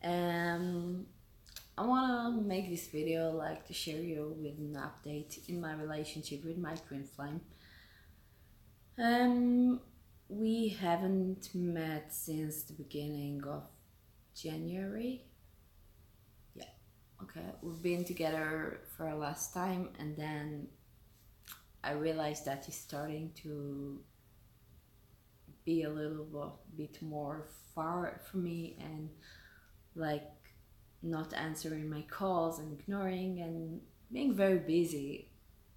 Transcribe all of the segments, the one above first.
Um, I wanna make this video like to share you with an update in my relationship with my twin flame. Um, we haven't met since the beginning of January. Yeah, okay. We've been together for a last time, and then I realized that he's starting to be a little bit more far from me and like not answering my calls and ignoring and being very busy.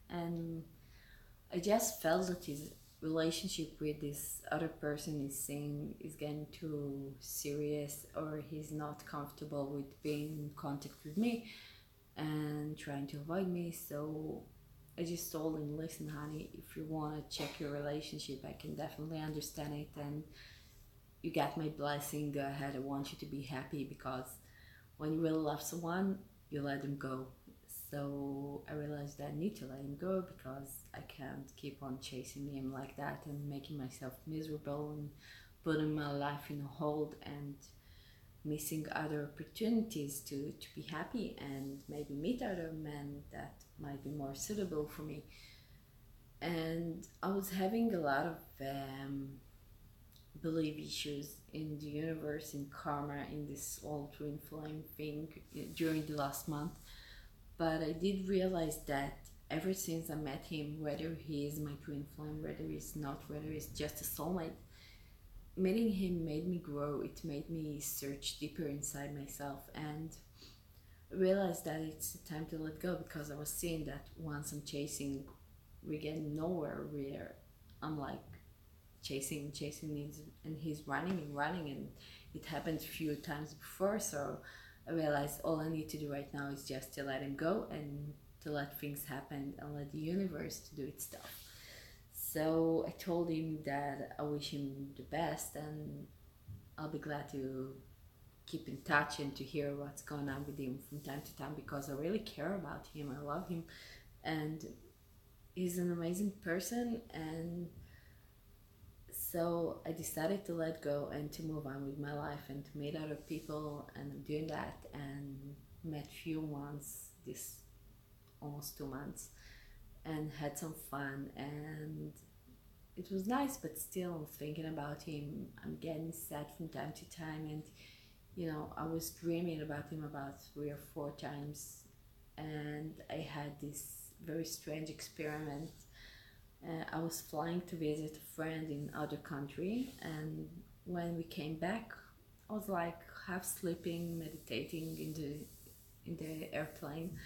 And I just felt that his relationship with this other person is getting too serious, or he's not comfortable with being in contact with me and trying to avoid me. So I just told him, listen, honey, if you want to check your relationship, I can definitely understand it. And you got my blessing. Go ahead. I want you to be happy because when you really love someone, you let them go. So I realized that I need to let him go because I can't keep on chasing him like that and making myself miserable and putting my life in a hold and missing other opportunities to be happy and maybe meet other men that might be more suitable for me. And I was having a lot of belief issues in the universe, in karma, in this whole twin flame thing during the last month. But I did realize that ever since I met him, whether he is my twin flame, whether he's not, whether he's just a soulmate, meeting him made me grow. It made me search deeper inside myself and realize that it's time to let go, because I was seeing that once I'm chasing, we get nowhere. Where I'm like chasing, and he's running and running, and it happened a few times before. So I realized all I need to do right now is just to let him go and to let things happen and let the universe to do its stuff. So I told him that I wish him the best, and I'll be glad to keep in touch and to hear what's going on with him from time to time, because I really care about him. I love him, and he's an amazing person. And so I decided to let go and to move on with my life and to meet other people, and I'm doing that, and met few ones this almost 2 months and had some fun, and it was nice. But still I'm thinking about him. I'm getting sad from time to time, and I was dreaming about him about 3 or 4 times, and I had this very strange experiment. I was flying to visit a friend in other country, and when we came back, I was like half sleeping, meditating in the airplane,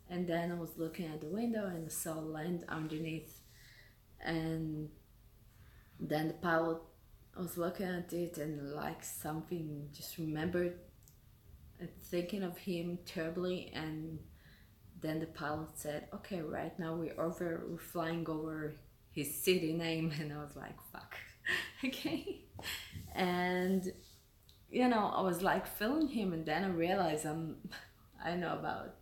and then I was looking at the window and I saw land underneath, and then the pilot, I was looking at it and like something just remembered thinking of him terribly. And then the pilot said, okay, right now we're flying over his city name. And I was like, fuck. Okay. And I was like feeling him, and then I realized I know about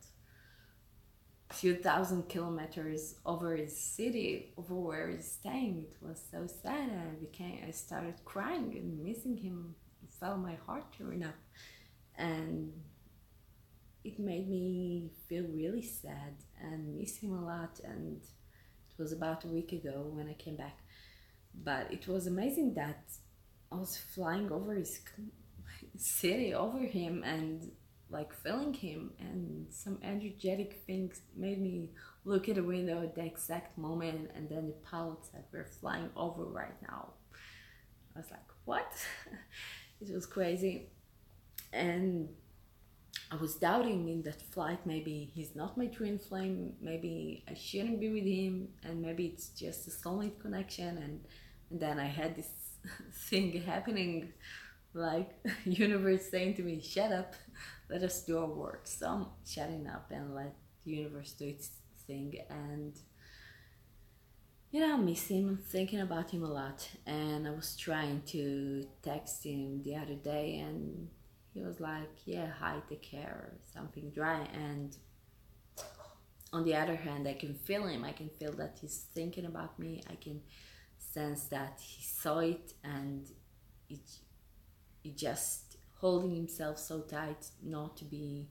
few thousand kilometers over his city, over where he's staying. It was so sad, and I started crying and missing him. It felt my heart tearing up, and it made me feel really sad and miss him a lot. And it was about a week ago when I came back, but it was amazing that I was flying over his city, over him, and like feeling him, and some energetic things made me look at the window at the exact moment, and then the pilot said, we're flying over right now. I was like, what? It was crazy. And I was doubting in that flight, maybe he's not my twin flame, maybe I shouldn't be with him, and maybe it's just a soulmate connection. And then I had this thing happening, like universe saying to me, shut up, let us do our work. So I'm shutting up and let the universe do its thing. And I miss him, thinking about him a lot. And I was trying to text him the other day, and he was like, yeah, hi, take care, something dry. And on the other hand, I can feel him. I can feel that he's thinking about me. I can sense that he saw it, and it just holding himself so tight not to be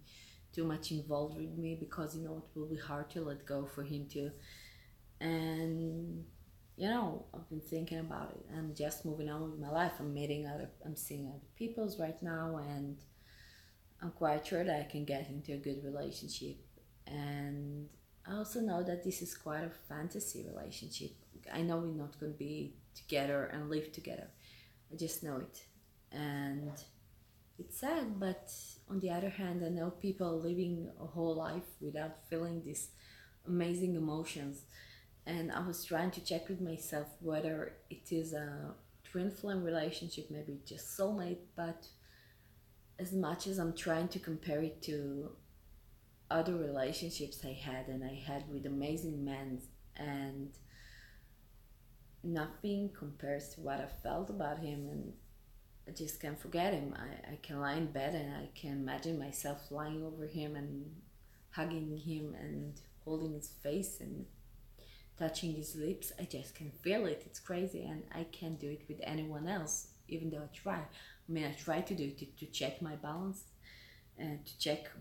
too much involved with me, because it will be hard to let go for him too. And I've been thinking about it. I'm just moving on with my life. I'm seeing other people's right now, and I'm quite sure that I can get into a good relationship. And I also know that this is quite a fantasy relationship. I know we're not going to be together and live together. I just know it. And it's sad, but on the other hand, I know people living a whole life without feeling these amazing emotions. And I was trying to check with myself whether it is a twin flame relationship, maybe just soulmate, but as much as I'm trying to compare it to other relationships I had, and I had with amazing men, and nothing compares to what I felt about him, and I just can't forget him. I can lie in bed and I can imagine myself lying over him and hugging him and holding his face and touching his lips. I just can feel it. It's crazy, and I can't do it with anyone else, even though I try. I try to do it to check my balance and to check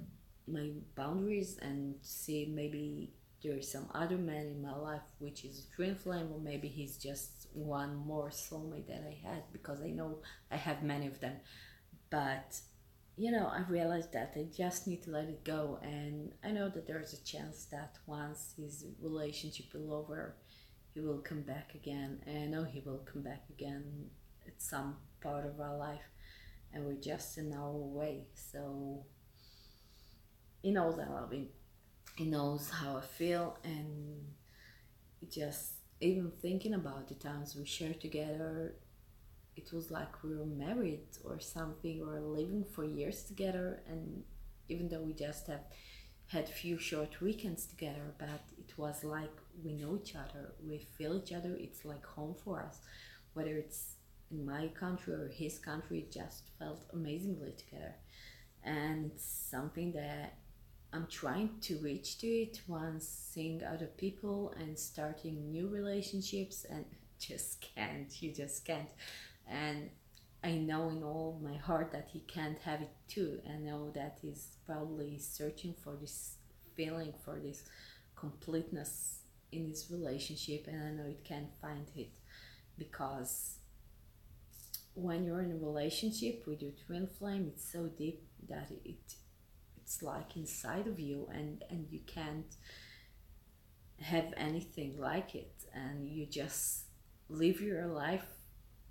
my boundaries and see maybe there is some other man in my life which is a twin flame, or maybe he's just one more soulmate that I had, because I know I have many of them. But I realized that I just need to let it go, and I know that there's a chance that once his relationship will over, he will come back again, and I know he will come back again at some part of our life, and we're just an hour away. So he knows I love him. He knows how I feel, and just even thinking about the times we shared together, it was like we were married or something, or living for years together. And even though we just have had few short weekends together, but it was like we know each other, we feel each other. It's like home for us, whether it's in my country or his country. It just felt amazingly together, and it's something that I'm trying to reach to it once seeing other people and starting new relationships, and just can't. You just can't. And I know in all my heart that he can't have it too. I know that he's probably searching for this feeling, for this completeness in his relationship, and I know it can't find it, because when you're in a relationship with your twin flame, it's so deep that it's like inside of you, and you can't have anything like it, and you just live your life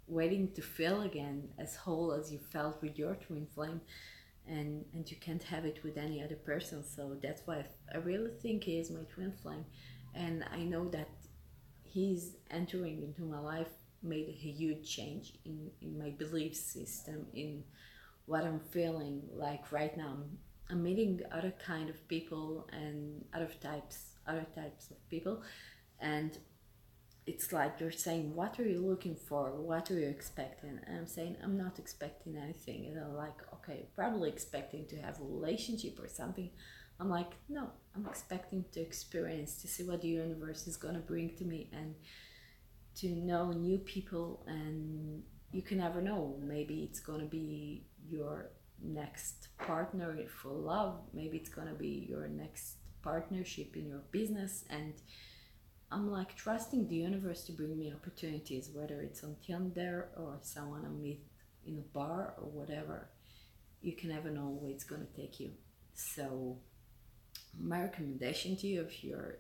waiting to feel again as whole as you felt with your twin flame, and you can't have it with any other person. So that's why I really think he is my twin flame, and I know that he's entering into my life made a huge change in my belief system, in what I'm feeling like right now. I'm meeting other kind of people and other types of people, and it's like they're saying, what are you looking for, what are you expecting? And I'm saying, I'm not expecting anything. And they're like, okay, probably expecting to have a relationship or something. I'm like, no, I'm expecting to experience, to see what the universe is going to bring to me, and to know new people. And you can never know, maybe it's going to be your next partner for love, maybe it's going to be your next partnership in your business. And I'm like trusting the universe to bring me opportunities, whether it's on Tinder or someone I meet in a bar or whatever. You can never know where it's going to take you. So my recommendation to you, if you're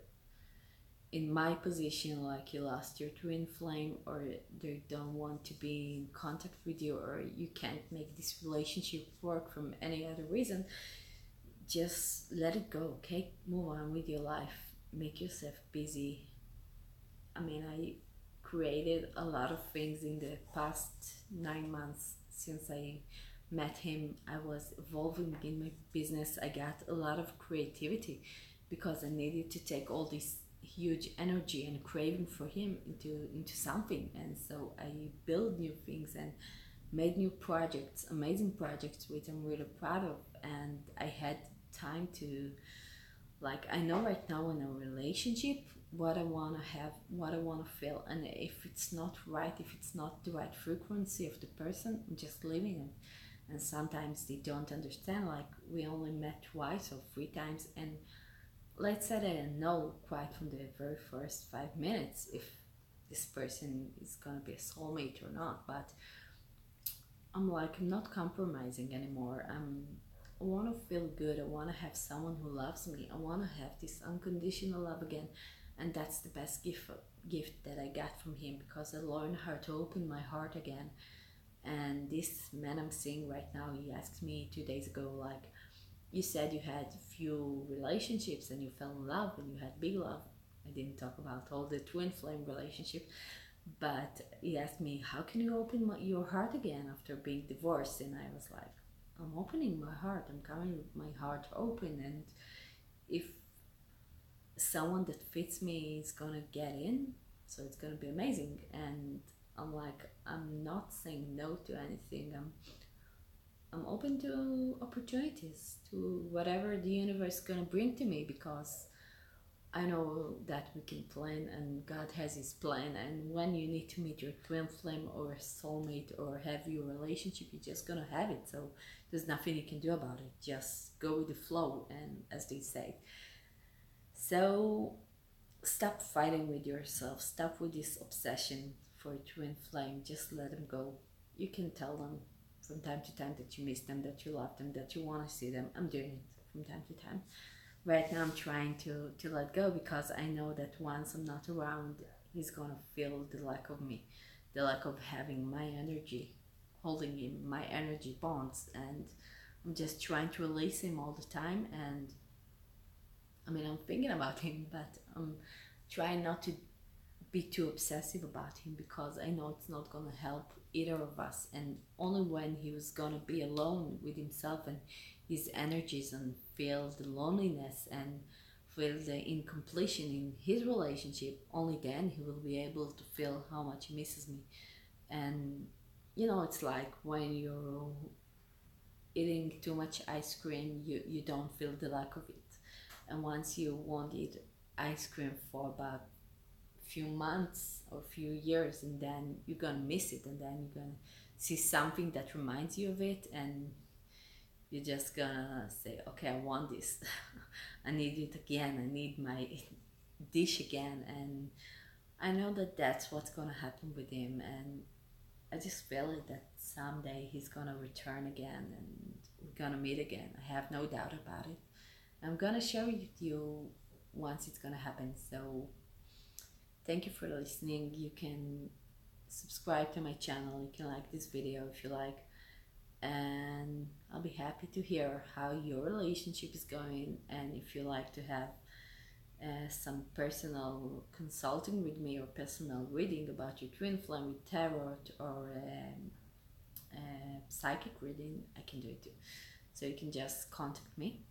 in my position, like you lost your twin flame, or they don't want to be in contact with you, or you can't make this relationship work from any other reason, just let it go. Okay, move on with your life, make yourself busy. I created a lot of things in the past 9 months since I met him. I was evolving in my business. I got a lot of creativity because I needed to take all this huge energy and craving for him into something. And so I built new things and made new projects, amazing projects, which I'm really proud of. And I had time to, like, I know right now in a relationship what I want to have, what I want to feel, and if it's not right, if it's not the right frequency of the person, I'm just leaving it. and sometimes they don't understand, like we only met twice or 3 times, and let's say that I know quite from the very first 5 minutes if this person is gonna be a soulmate or not. But I'm like, I'm not compromising anymore. I want to feel good. I want to have someone who loves me. I want to have this unconditional love again, and that's the best gift that I got from him, because I learned how to open my heart again. And this man I'm seeing right now, he asked me 2 days ago, like, you said you had a few relationships and you fell in love and you had big love. I didn't talk about all the twin flame relationship, but he asked me, how can you open your heart again after being divorced? And I was like, I'm opening my heart. I'm coming with my heart open. And if someone that fits me is gonna get in, so it's gonna be amazing. And I'm like, I'm not saying no to anything. I'm open to opportunities, to whatever the universe is gonna bring to me, because I know that we can plan and God has his plan. And when you need to meet your twin flame or a soulmate or have your relationship, you're just gonna have it. So there's nothing you can do about it. Just go with the flow, and as they say. So stop fighting with yourself. Stop with this obsession for a twin flame. Just let them go. You can tell them from time to time that you miss them, that you love them, that you want to see them. I'm doing it from time to time. Right now I'm trying to let go, because I know that once I'm not around, he's gonna feel the lack of me, the lack of having my energy, holding him, my energy bonds. And I'm just trying to release him all the time. And I mean, I'm thinking about him, but I'm trying not to be too obsessive about him, because I know it's not gonna help either of us. And only when he was gonna be alone with himself and his energies, and feel the loneliness and feel the incompletion in his relationship, only then he will be able to feel how much he misses me. And it's like when you're eating too much ice cream, you don't feel the lack of it. And once you won't eat ice cream for about few months or few years, and then you're gonna miss it, and then you're gonna see something that reminds you of it, and you're just gonna say, okay, I want this. I need it again. I need my dish again. And I know that that's what's gonna happen with him. And I just feel it, that someday he's gonna return again and we're gonna meet again. I have no doubt about it. I'm gonna share with you once it's gonna happen. So thank you for listening. You can subscribe to my channel. You can like this video if you like. And I'll be happy to hear how your relationship is going. And if you like to have some personal consulting with me, or personal reading about your twin flame with tarot, or psychic reading, I can do it too. So you can just contact me.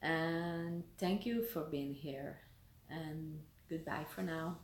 And thank you for being here. And goodbye for now.